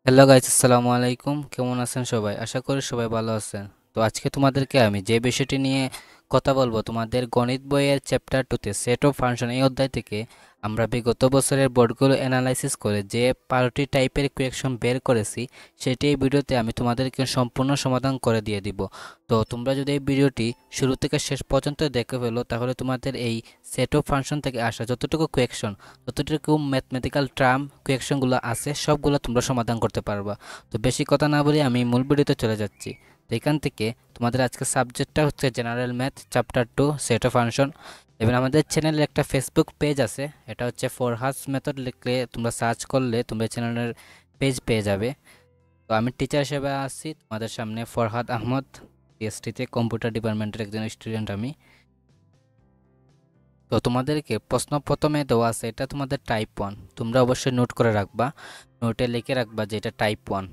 Hello guys, আসসালামু আলাইকুম। কেমন আছেন সবাই? আশা করি সবাই ভালো আছেন। তো আজকে তোমাদেরকে আমি যে বিষয়টি নিয়ে কথা বলবো, তোমাদের গণিত বইয়ের চ্যাপ্টার 2তে সেট অফ ফাংশন এই অধ্যায় থেকে আমরা বিগত বছরের বোর্ডগুলো অ্যানালাইসিস করে যে 12টি টাইপের ইকুয়েশন বের করেছি, সেটি এই ভিডিওতে আমি তোমাদেরকে সম্পূর্ণ সমাধান করে দিয়ে দিব। তো তোমরা যদি এই ভিডিওটি শুরু থেকে শেষ পর্যন্ত দেখে ফেলো, তাহলে তোমাদের এই সেট অফ ফাংশন থেকে আসা যতটুকু কোয়েকশন, যতটুকু ম্যাথমেটিক্যাল টার্ম কোয়েকশনগুলো আছে সবগুলো তোমরা সমাধান করতে পারবা। তো বেশি কথা না বলে আমি মূল ভিডিওতে চলে যাচ্ছি। তো এখান থেকে তোমাদের আজকের সাবজেক্টটা হচ্ছে general math chapter 2 set of function. এবং আমাদের চ্যানেলে একটা ফেসবুক পেজ আছে, এটা হচ্ছে ফরহাস মেথড লিখলে তোমরা সার্চ করলে তোমরা চ্যানেলের পেজ পেয়ে যাবে। তো আমি টিচার হিসেবে আছি তোমাদের সামনে, ফরহাদ আহমদ, পিএসটিতে কম্পিউটার ডিপার্টমেন্টের একজন স্টুডেন্ট আমি। তো তোমাদেরকে প্রশ্ন প্রথমে দেওয়া আছে, এটা তোমাদের টাইপ 1, তোমরা অবশ্যই নোট করে রাখবা, নোটে লিখে রাখবা যে এটা টাইপ 1।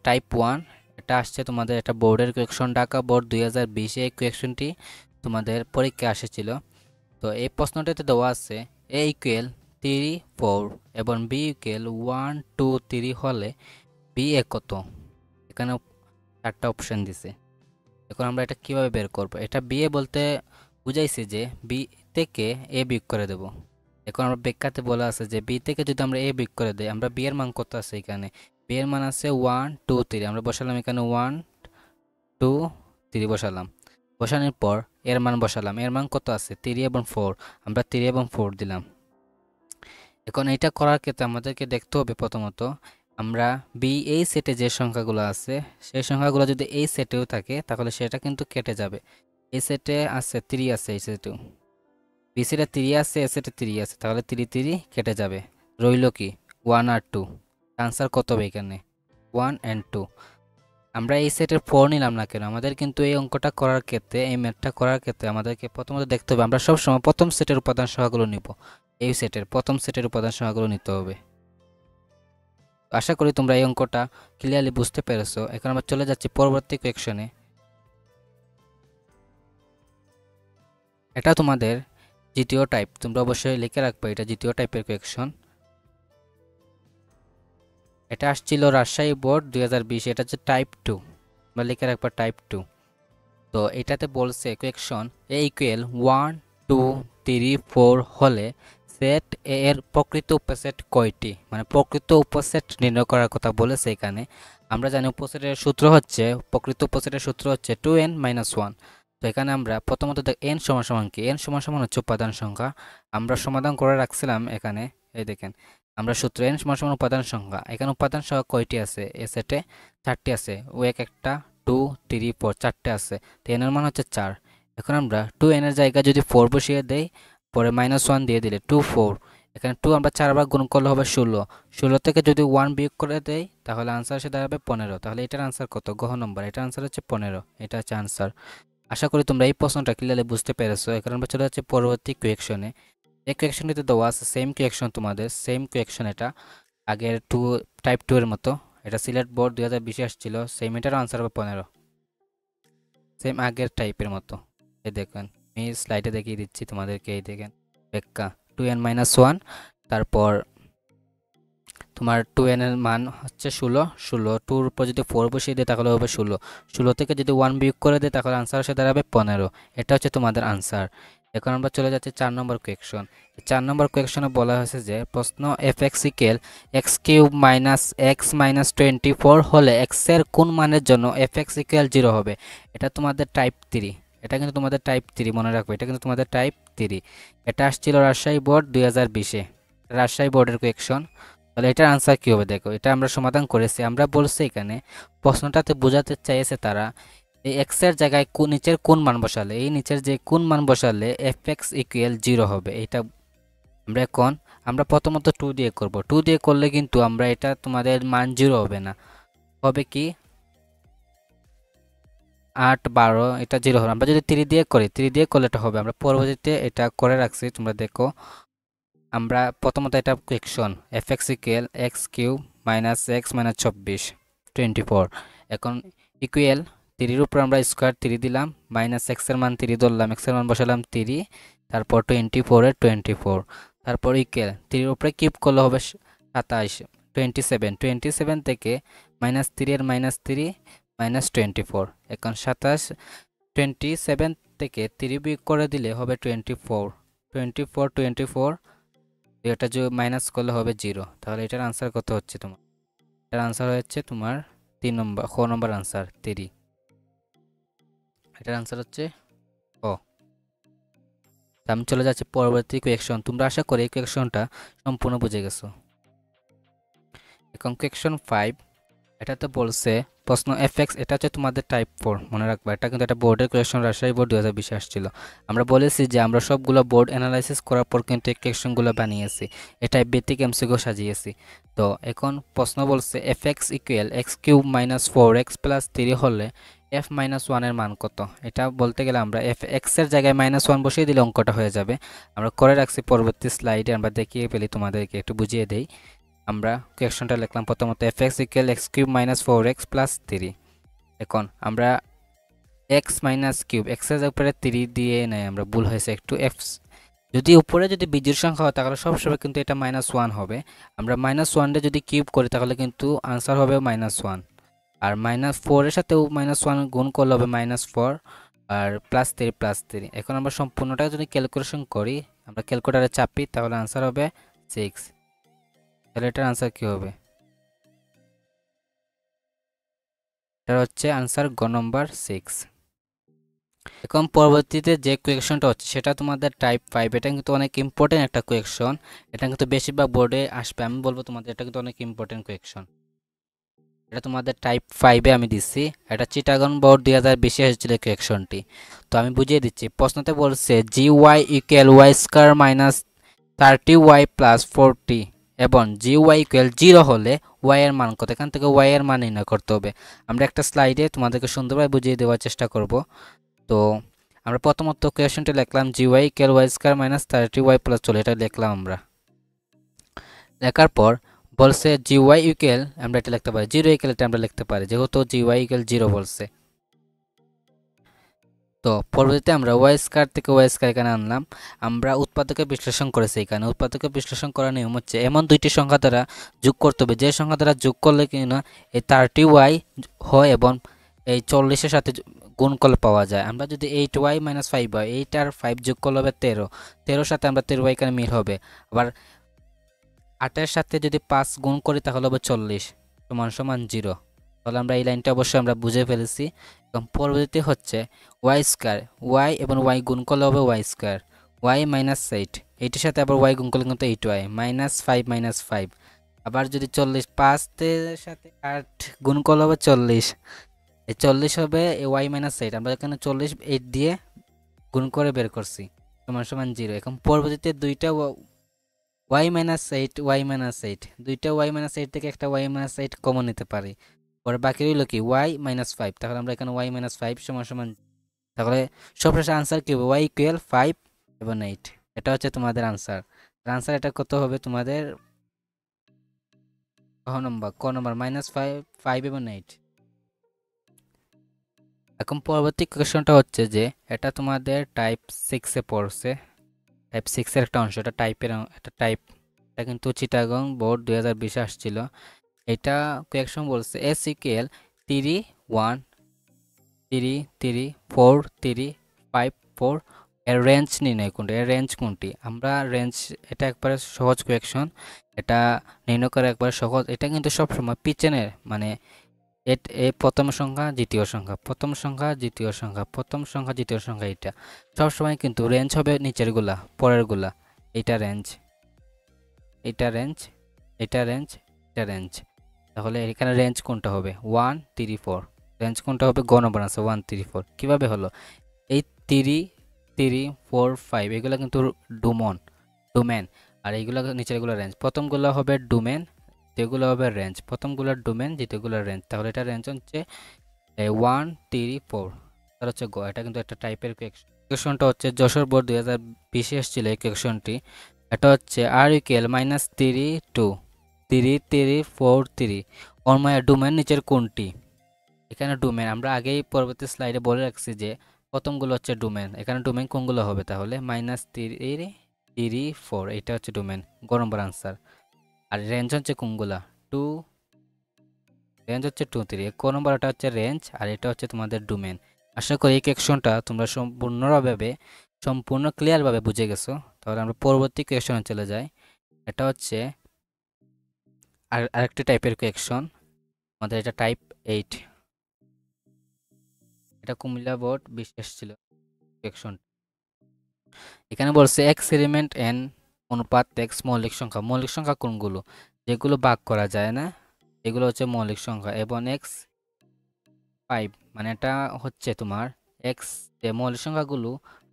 টাইপ 1 এটা আসছে তোমাদের, এটা বোর্ডের কোয়েকশন, ঢাকা বোর্ড 2020-এ এই কোয়েকশনটি তোমাদের পরীক্ষায় এসেছিল। তো এই প্রশ্নটাতে দেওয়া আছে এ ইকুয়াল 3 4 এবং বি ইকুয়াল 1 2 3 হলে বি এ কত। এখানে 4টা অপশন দিছে। এখন আমরা এটা কিভাবে বের করব? এটা বি এ বলতে বুঝাইছি যে বি থেকে এ বিয়োগ করে দেব। এখন আমরা ব্যাখ্যাতে বলা আছে যে বি থেকে যদি আমরা এ বিয়োগ করে দেই, আমরা বি এর মান কত আছে এখানে? বি এর মান আছে 1 2 3, আমরা বসালাম এখানে 1 2 3 বসালাম। বসানোর পর এর মান বসালাম, এর মান কত আছে? 3 এবং 4, আমরা 3 এবং 4 দিলাম। এখন এটা করার ক্ষেত্রে আমাদেরকে দেখতে হবে প্রথমত আমরা বি এই সেটে যে সংখ্যাগুলো আছে সেই সংখ্যাগুলো যদি এই সেটেও থাকে তাহলে সেটা কিন্তু কেটে যাবে। এই সেটে আছে 3, আছে এই সেটেও বি সেটে 3 আছে, এ সেটে 3 আছে, তাহলে 3 3 কেটে যাবে। রইল কি 1 আর 2। আনসার কত হবে এখানে? 1 and 2। আমরা এই সেটের 4 নিলাম না কেন? আমাদের কিন্তু এই অঙ্কটা করার ক্ষেত্রে, এই ম্যাথটা করার ক্ষেত্রে আমাদেরকে প্রথমত দেখতে হবে আমরা সবসময় প্রথম সেটের উপাদান সংখ্যাগুলো নিব। এই সেটের প্রথম সেটের উপাদান সংখ্যাগুলো নিতে হবে। আশা করি তোমরা এই অঙ্কটা ক্লিয়ারলি বুঝতে পেরেছো। এখন আমরা চলে যাচ্ছি পরবর্তী কোয়েকশনে। এটা তোমাদের দ্বিতীয় টাইপ, তোমরা অবশ্যই লিখে রাখবে এটা দ্বিতীয় টাইপের কোয়েকশন। এটা আসছিল রাজশাহী বোর্ড 2020, এটা হচ্ছে টাইপ 2, তোমরা লিখে রাখবা টাইপ 2। তো এটাতে বলছে কোয়েকশন এ ইকুয়াল 1 2 3 4 হলে সেট এ এর প্রকৃত উপসেট কয়টি, মানে প্রকৃত উপসেট নির্ণয় করার কথা বলেছে এখানে। আমরা জানি উপসেটের সূত্র হচ্ছে, প্রকৃত উপসেটের সূত্র হচ্ছে 2n - 1। তো এখানে আমরা প্রথমত n সমান সমান কি, n সমান সমান হচ্ছে উপাদান সংখ্যা। আমরা সমাধান করে রাখছিলাম এখানে, এই দেখেন আমরা সূত্র n সমান সমান উপাদান সংখ্যা। এখানে উপাদান সংখ্যা কয়টি আছে? এ সেটে 4টি আছে, ও একটা 2 3 4 4টে আছে। তো n এর মান হচ্ছে 4। এখন আমরা 2n এর জায়গায় যদি 4 বসিয়ে দেই, পরে -1 দিয়ে দিলে 2 4, এখানে 2 আমরা 4 বার গুণ করলে হবে 16। 16 থেকে যদি 1 বিয়োগ করে দেই তাহলে আনসার এসে দাঁড়াবে 15। তাহলে এটার আনসার কত? গহ নম্বর, এটার আনসার হচ্ছে 15। এটা হচ্ছে আনসার। আশা করি তোমরা এই প্রশ্নটা ক্লিয়ারলি বুঝতে পেরেছো। এখন আমরা চলে যাচ্ছি পরবর্তী কোয়েকশনে। এই কোয়েকশনটিতে দেওয়া আছে সেম কোয়েকশন, তোমাদের সেম কোয়েকশন, এটা আগের টাইপ 2 এর মতো। এটা সিলেট বোর্ড 2020-এ আসছিল, সেম, এটার আনসার হবে 15। সেম আগের টাইপের মতো। এই দেখেন আমি স্লাইডে দেখিয়ে দিচ্ছি তোমাদেরকে, এই দেখেন ব্যাখ্যা 2n - 1, তারপর তোমার 2n এর মান হচ্ছে 16, 16 2-র উপর যদি 4 বসিয়ে দেয় তাহলে হবে 16, 16 থেকে যদি 1 বিয়োগ করে দেয় তাহলে আনসার এসে দাঁড়াবে 15। এটা হচ্ছে তোমাদের আনসার। এখন আমরা চলে যাচ্ছি 4 নম্বর কোয়েকশন। 4 নম্বর কোয়েকশনে বলা হয়েছে যে প্রশ্ন f(x = x³ - x 24 হলে x এর কোন মানের জন্য f(x = 0 হবে। এটা তোমাদের টাইপ 3, এটা কিন্তু তোমাদের টাইপ 3, মনে রাখবে এটা কিন্তু তোমাদের টাইপ 3। এটা আসছিল রাজশাহী বোর্ড 2020-এ, রাজশাহী বোর্ডের কোয়েকশন। তাহলে এটার আনসার কী হবে দেখো, এটা আমরা সমাধান করেছি। আমরা বলছি এখানে প্রশ্নটাতে বোঝাতে চাইছে তারা এই এক্স এর জায়গায় নিচের কোন মান বসালে, এই নিচের যে কোন মান বসালে f(x = 0 হবে। এটা আমরা এখন আমরা প্রথমত 2 দিয়ে করব। 2 দিয়ে করলে কিন্তু আমরা এটা তোমাদের মান 0 হবে না, হবে কি 8 12, এটা 0 হবে। আমরা যদি 3 দিয়ে করি, 3 দিয়ে করলে এটা হবে। আমরা পরবর্তীতে এটা করে রাখছি, তোমরা দেখো। আমরা প্রথমত এটা কোয়েকশন f(x = x³ - x - 24 24। এখন ইকুয়াল 3 এর উপর আমরা স্কয়ার 3 দিলাম, x এর মান 3 ধরলাম, x এর মান বসালাম 3, তারপর 24 এর 24, তারপর ইকুয়াল 3 এর উপরে কিউব করলে হবে 27, 27 থেকে -3 এর -3 -24। এখন 27 থেকে 3 বিয়োগ করে দিলে হবে 24। 24 এটা যে মাইনাস করলে হবে 0। তাহলে এটার আনসার কত হচ্ছে তোমার? এটার আনসার হচ্ছে তোমার 3 নম্বর, খ নম্বর আনসার 3। এটার আনসার হচ্ছে ও। আমি চলে যাচ্ছি পরবর্তী কোয়েকশন। তোমরা আশা করি এই কোয়েকশনটা সম্পূর্ণ বুঝে গেছো। এখন কোয়েকশন 5, এটাতে বলছে প্রশ্ন fx, এটা হচ্ছে তোমাদের টাইপ 4, মনে রাখবা। এটা কিন্তু একটা বোর্ডের কোয়েকশন, রাজশাহী বোর্ড 2020 আসছিল। আমরা বলেছি যে আমরা সবগুলো বোর্ড অ্যানালাইসিস করার পর কিন্তু এই কোয়েকশনগুলো বানিয়েছি, এটাই বেটিক এমসিকিউ সাজিয়েছি। তো এখন প্রশ্ন বলছে fx equal x cube minus 4x plus 3 হলে f মাইনাস 1 এর মান কত? এটা বলতে গেলে আমরা x এর জায়গায় -1 বসিয়ে দিলে অঙ্কটা হয়ে যাবে। আমরা করে রাখছি, পরবর্তী স্লাইডে আমরা দেখিয়ে ফেলি, তোমাদেরকে একটু বুঝিয়ে দেই। আমরা কোয়েকশনটা লিখলাম প্রথমত fx equal x cube minus 4x plus 3। এখন আমরা x মাইনাস কিউব, x এর উপরে 3 দিয়ে নেই আমরা, ভুল হয়েছে একটু। f যদি উপরে যদি বিজোড় সংখ্যা হয় তাহলে সবসময় কিন্তু এটা -1 হবে। আমরা -1 এ যদি কিউব করি তাহলে কিন্তু আনসার হবে -1। আর -4 এর সাথেও -1 গুণ করলে হবে -4, আর +3। এখন আমরা সম্পূর্ণটা যদি ক্যালকুলেশন করি, আমরা ক্যালকুলেটরে চাপি, তাহলে আনসার হবে 6। তাহলে এটার আনসার কি হবে? এটা হচ্ছে আনসার গ নম্বর 6। এখন পরবর্তীতে যে কোয়েকশনটা হচ্ছে সেটা তোমাদের টাইপ 5। এটা কিন্তু অনেক ইম্পর্টেন্ট একটা কোয়েকশন, এটা কিন্তু বেশিরভাগ বোর্ডে আসবে। আমি বলবো তোমাদের এটা কিন্তু অনেক ইম্পর্টেন্ট কোয়েকশন। এটা তোমাদের টাইপ 5-এ আমি দিচ্ছি। এটা চিটাগং বোর্ড 2020 এসেছিল কোয়েকশনটি। তো আমি বুঝিয়ে দিচ্ছি। প্রশ্নতে বলছে gy equal y square minus 30y plus 40 এবং gy ইকুয়াল 0 হলে y এর মান কত? এখান থেকে y এর মান নির্ণয় করতে হবে। আমরা একটা স্লাইডে তোমাদেরকে সুন্দরভাবে বুঝিয়ে দেওয়ার চেষ্টা করব। তো আমরা প্রথমত কোয়েশনটি লিখলাম gy equal y square minus 30y plus 40, এটা লিখলাম আমরা। লেখার পর বলছে gy ইকুয়াল, আমরা এটা লিখতে পারি 0 ইকুয়াল, এটা আমরা লিখতে পারি যেহেতু gy ইকুয়াল 0 বলছে। তো পরবর্তীতে আমরা y স্কয়ার থেকে y স্কয়ার এখানে আনলাম। আমরা উৎপাদকে বিশ্লেষণ করেছি। এখানে উৎপাদকে বিশ্লেষণ করার নিয়ম হচ্ছে এমন দুইটি সংখ্যা দ্বারা যোগ করতে হবে যে সংখ্যা দ্বারা যোগ করলে কিনা এই 30y হয় এবং এই 40 এর সাথে গুণ করলে পাওয়া যায়। আমরা যদি 8y - 5 হয়, 8 আর 5 যোগ করলে হবে 13, 13 সাথে আমরা 13y এখানে মিল হবে। আবার 8 এর সাথে যদি 5 গুণ করি তাহলে হবে 40 = 0। তাহলে আমরা এই লাইনটা অবশ্যই আমরা বুঝে ফেলেছি। এবং পরবর্তীতে হচ্ছে y স্কয়ার, y এবং y গুণ করলে হবে y স্কয়ার, y - 8, এইটির সাথে আবার y গুণ করলে কিন্তু 8y -5 - 5। আবার যদি 40, 5 এর সাথে 8 গুণ করলে হবে 40, এই 40 হবে y - 8। আমরা এখানে 40 8 দিয়ে গুণ করে বের করছি = 0। এখন পরবর্তীতে দুইটা y - 8, y - 8, দুইটা y - 8 থেকে একটা y - 8 কমন নিতে পারি। পরে বাকি রইল কি y - 5। তাহলে আমরা এখানে y - 5 = তাহলে সবশেষে আনসার কি হবে? y ইকুয়াল 5 এবং 8। এটা হচ্ছে তোমাদের আনসার। আনসার এটা কত হবে তোমাদের? ক নম্বর -5, 5 এবং 8। এখন পরবর্তী কোয়েশ্চনটা হচ্ছে যে এটা তোমাদের টাইপ 6 এ পড়ছে। টাইপ 6 এর একটা অংশ, এটা টাইপের একটা টাইপ। এটা কিন্তু চিটাগং বোর্ড 2020 আসছিল। এটা কোয়েকশন বলছে s ইকুয়াল 3 1 3 3 4 3 5 4 এর রেঞ্জ নির্ণয় কোনটি? এর রেঞ্জ কোনটি? আমরা রেঞ্জ, এটা একবারে সহজ কোয়েকশন, এটা নির্ণয় করা একবারে সহজ। এটা কিন্তু সবসময় পিছনের মানে এই প্রথম সংখ্যা দ্বিতীয় সংখ্যা, প্রথম সংখ্যা দ্বিতীয় সংখ্যা, প্রথম সংখ্যা দ্বিতীয় সংখ্যা, এটা সবসময় কিন্তু রেঞ্জ হবে নিচের গুলা পরের গুলা। এটা রেঞ্জ, এটা রেঞ্জ, এটা রেঞ্জ, এটা রেঞ্জ। তাহলে এখানে রেঞ্জ কোনটা হবে? 1 3 4। রেঞ্জ কোনটা হবে? গ নম্বর আছে 1 3 4। কিভাবে হলো? এই 3 3 4 5 এগুলো কিন্তু ডোমেন, আর এইগুলো নিচেরগুলো রেঞ্জ। প্রথমগুলো হবে ডোমেন, দ্বিতীয়গুলো হবে রেঞ্জ। প্রথমগুলো ডোমেন, দ্বিতীয়গুলো রেঞ্জ। তাহলে এটা রেঞ্জ হচ্ছে 1 3 4। তাহলে হচ্ছে গ। এটা কিন্তু একটা টাইপের কোয়েকশনটা হচ্ছে যশোর বোর্ড 2020 এসেছিল এই কোয়েকশনটি। এটা হচ্ছে r ইকুয়াল -3 2 3 3 4 3 অন্যয় ডোমেন নিচের কোনটি? এখানে ডোমেন আমরা আগেই পরবর্তী স্লাইডে বলে রাখছি যে প্রথমগুলো হচ্ছে ডোমেন। এখানে ডোমেন কোনগুলো হবে? তাহলে -3 3 4, এটা হচ্ছে ডোমেন, গ নম্বর আনসার। আর রেঞ্জ হচ্ছে কোনগুলা? টু, রেঞ্জ হচ্ছে 2 3। ক নম্বর এটা হচ্ছে রেঞ্জ আর এটা হচ্ছে তোমাদের ডোমেন। আশা করি এই কোয়েকশনটা তোমরা সম্পূর্ণ ক্লিয়ারভাবে বুঝে গেছো। তাহলে আমরা পরবর্তী কোয়েকশনে চলে যাই। এটা হচ্ছে আরেকটি টাইপের কোয়েকশন, আমাদের এটা টাইপ 8। এটা কুমিল্লা বোর্ড বিশেষ ছিল কোয়েকশন। এখানে বলছে এক্স এলিমেন্ট এন অনুপাত এক্স মৌলিক সংখ্যা। মৌলিক সংখ্যা কোনগুলো? যেগুলো ভাগ করা যায় না এগুলো হচ্ছে মৌলিক সংখ্যা। এবং এক্স 5, মানে এটা হচ্ছে তোমার এক্স, যে মৌলিক সংখ্যাগুলো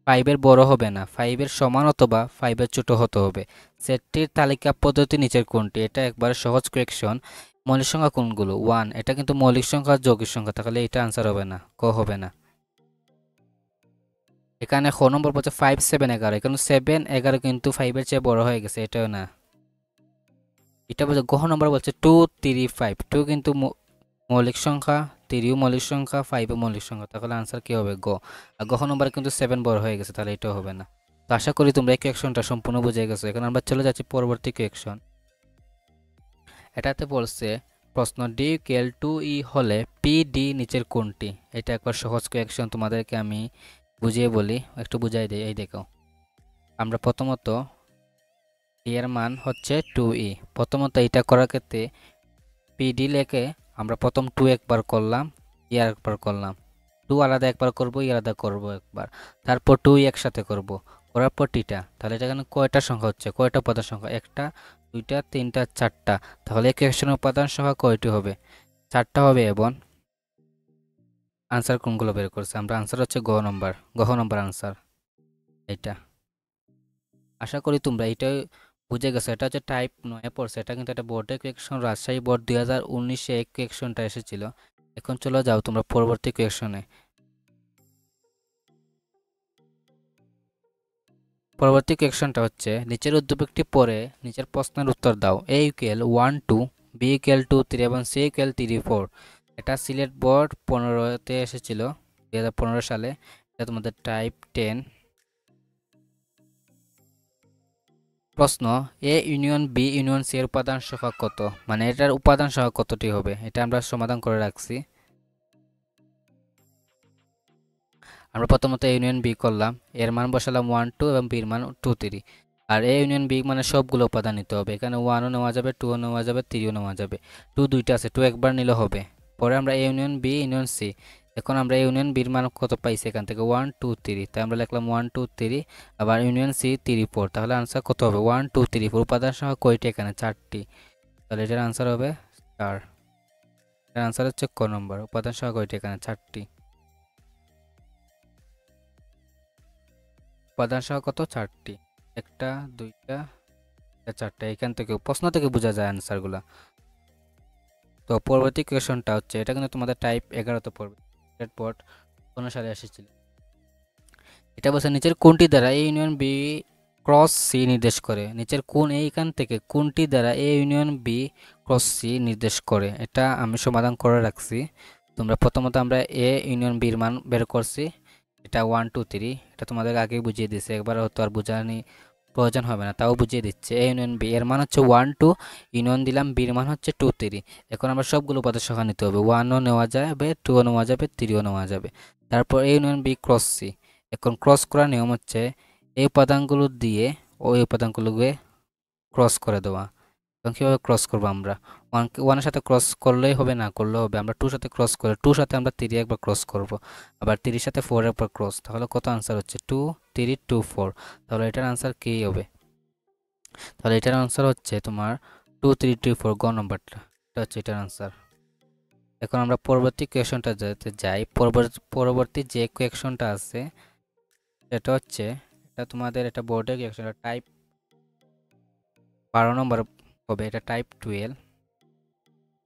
5-এর বড় হবে না, 5-এর সমান অথবা 5-এর ছোট হতে হবে। সেটটির তালিকা পদ্ধতি নিচের কোনটি? এটা একবারে সহজ কোয়েকশন। মৌলিক সংখ্যা কোনগুলো? 1, এটা কিন্তু মৌলিক সংখ্যা যৌগিক সংখ্যা, তাহলে এটা আনসার হবে না, ক হবে না। এখানে খ নম্বর বলছে 5 7 11, এখানে 7 11 কিন্তু 5-এর চেয়ে বড় হয়ে গেছে, এটাও না। এটা বলছে গ নম্বর বলছে 2 3 5, 2 কিন্তু মৌলিক সংখ্যা, 3ও মৌলিক সংখ্যা, 5ও মৌলিক সংখ্যা, তাহলে আনসার কি হবে? গ। আর গ নম্বরে কিন্তু 7 বড় হয়ে গেছে, তাহলে এটাও হবে না। তো আশা করি তোমরা এই কোয়েকশনটা সম্পূর্ণ বুঝে গেছো। এখন আমরা চলে যাচ্ছি পরবর্তী কোয়েকশন। এটাতে বলছে প্রশ্ন ডি ইকুয়াল টু ই হলে পি ডি নিচের কোনটি? এটা একবার সহজ কোয়েকশন, তোমাদেরকে আমি বুঝিয়ে বলি, একটু বুঝাই দিই। এই দেখো, আমরা প্রথমত ডি এর মান হচ্ছে 2e। প্রথমত এটা করার ক্ষেত্রে পিডি লেখে আমরা প্রথম 2 একবার করলাম, ই একবার করলাম, 2 আলাদা একবার করব, ই আলাদা করব একবার, তারপর 2 একসাথে করব, করার পর টিটা। তাহলে এটা এখানে কয়টা সংখ্যা হচ্ছে? কয়টা উপাদান সংখ্যা? 1টা 2টা 3টা 4টা। তাহলে এই কোয়েকশনের উপাদান সংখ্যা কয়টি হবে? 4টা হবে। এবং আনসার কোনগুলো বের করছে? আমরা আনসার হচ্ছে গ নম্বর আনসার এটা। আশা করি তোমরা এইটাই বুঝে গেছো। এটা হচ্ছে টাইপ 9 পড়ছে। এটা কিন্তু একটা বোর্ডের কোয়েকশন, রাজশাহী বোর্ড 2019-এ এই কোয়েকশনটা এসেছিল। এখন চলে যাও তোমরা পরবর্তী কোয়েকশনে। পরবর্তী কোয়েকশনটা হচ্ছে নিচের উদ্দীপকটি পড়ে নিচের প্রশ্নের উত্তর দাও। এ ইকুয়াল 1 2, বি ইকুয়াল 2 3 এবং সি ইকুয়াল 3 4। এটা সিলেট বোর্ড 15-তে এসেছিল, 2015 সালে। এটা তোমাদের টাইপ 10। প্রশ্ন A union B union C এর উপাদান সংখ্যা কত? মানে এটার উপাদান সংখ্যা কতটি হবে? এটা আমরা সমাধান করে রাখছি। আমরা প্রথমত এ ইউনিয়ন বি করলাম, এর মান বসালাম 1 2 এবং বির মান 2 3। আর এ ইউনিয়ন বি মানে সবগুলো উপাদান নিতে হবে। এখানে 1ও নেওয়া যাবে, 2ও নেওয়া যাবে, 3ও নেওয়া যাবে। 2 দুইটা আছে, 2 একবার নিলে হবে। পরে আমরা A union B union C. এখন আমরা ইউনিয়ন বির মান কত পাইছি? এখান থেকে 1 2 3, তাই আমরা লিখলাম 1 2 3। আবার ইউনিয়ন সি 3 4, তাহলে আনসার কত হবে? 1 2 3 4। উপাদান সংখ্যা কয়টি? এখানে 4টি, তাহলে এটার আনসার হবে 4। এটার আনসার হচ্ছে ক নম্বর। উপাদান সংখ্যা কয়টি? এখানে 4টি। উপাদান সংখ্যা কত? 4টি। 1টা 2টা 4টা। এখান থেকে প্রশ্ন থেকে বোঝা যায় আনসারগুলা। তো পরবর্তী কোয়েশনটা হচ্ছে, এটা কিন্তু তোমাদের টাইপ 11-তে পড়বে, স্টেট বোর্ড 15 সালে এসেছিল। এটা বলছে নিচের কোনটি দ্বারা A union B cross C নির্দেশ করে? নিচের কোন এইখান থেকে কোনটি দ্বারা A union B cross C নির্দেশ করে? এটা আমি সমাধান করে রাখছি। তোমরা প্রথমত আমরা এ ইউনিয়ন বির মান বের করছি, এটা 1 2 3। এটা তোমাদের আগেই বুঝিয়ে দিয়েছে, একবার হয়তো আর বোঝানি প্রয়োজন হবে না, তাও বুঝিয়ে দিচ্ছে। এ ইউনিয়ন বি এর মান হচ্ছে 1 2, ইউনিয়ন দিলাম, বির মান হচ্ছে 2 3। এখন আমরা সবগুলো উপাদান সংখ্যা নিতে হবে। 1ও নেওয়া যাবে, 2ও নেওয়া যাবে, 3ও নেওয়া যাবে। তারপর A union B cross C. এখন ক্রস করার নিয়ম হচ্ছে এই উপাদানগুলো দিয়ে ওই উপাদানগুলোকে ক্রস করে দেওয়া। এবং কীভাবে ক্রস করবো? আমরা 1 এর সাথে ক্রস করলেই হবে, না করলেও হবে। আমরা 2 সাথে ক্রস করে 2 সাথে আমরা 3 একবার ক্রস করব, আবার 3 সাথে 4 একবার ক্রস। তাহলে কত আনসার হচ্ছে? 2 3 2 4। তাহলে এটার আনসার কী হবে? তাহলে এটার আনসার হচ্ছে তোমার 2 3 2 4, গ নম্বরটা। এটা হচ্ছে এটার আনসার। এখন আমরা পরবর্তী কোয়েশনটা যেতে যাই। পরবর্তী যে কোয়েশনটা আছে সেটা হচ্ছে, এটা তোমাদের এটা বোর্ডের কোয়েশন, টাইপ 12 নম্বর হবে। এটা টাইপ 12,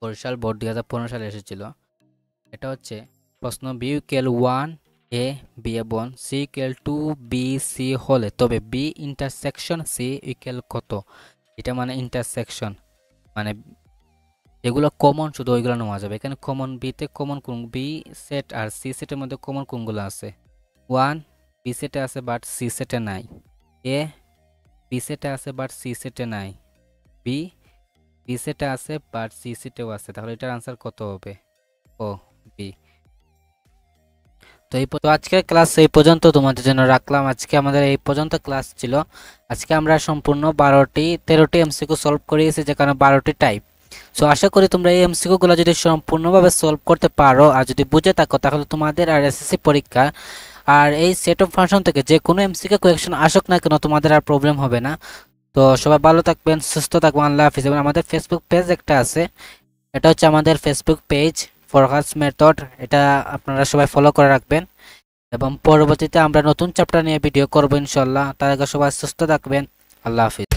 বরিশাল বোর্ড 2015 সালে এসেছিল। এটা হচ্ছে প্রশ্ন বি ইকুয়াল 1 এ বি এবং সি ইকুয়াল 2 বি সি হলে তবে বি ইন্টারসেকশন সি ইকুয়াল কত? এটা মানে ইন্টারসেকশন মানে যেগুলো কমন শুধু ওইগুলো নেওয়া যাবে। এখানে কমন বিতে কমন কোন? বি সেট আর সি সেটের মধ্যে কমন কোনগুলো আছে? 1 বি সেটে আছে বাট সি সেটে নাই। এ বি সেটে আছে বাট সি সেটে নাই। বি বি সেটে আছে বাট সি সেটেও আছে, তাহলে এটার আনসার কত হবে? ও বি। তো আজকের ক্লাস এই পর্যন্ত তোমাদের জন্য রাখলাম। আজকে আমাদের এই পর্যন্ত ক্লাস ছিল। আজকে আমরা সম্পূর্ণ 13টি এমসিকিউ সলভ করিয়েছি, যেখানে 12টি টাইপ। সো আশা করি তোমরা এই এমসিকিউগুলো যদি সম্পূর্ণভাবে সলভ করতে পারো আর যদি বুঝে থাকো, তাহলে তোমাদের আর এসএসসি পরীক্ষা আর এই সেট অফ ফাংশন থেকে যে কোনো এমসিকিউ কোয়েকশন আসুক না কেন, তোমাদের আর প্রবলেম হবে না। তো সবাই ভালো থাকবেন, সুস্থ থাকবেন, আল্লাহ হাফিজ। এবং আমাদের ফেসবুক পেজ একটা আছে, এটা হচ্ছে আমাদের ফেসবুক পেজ ফরহাদস মেথড, এটা আপনারা সবাই ফলো করে রাখবেন। এবং পরবর্তীতে আমরা নতুন চ্যাপ্টার নিয়ে ভিডিও করবো ইনশাল্লাহ। তার আগে সবাই সুস্থ থাকবেন, আল্লাহ হাফিজ।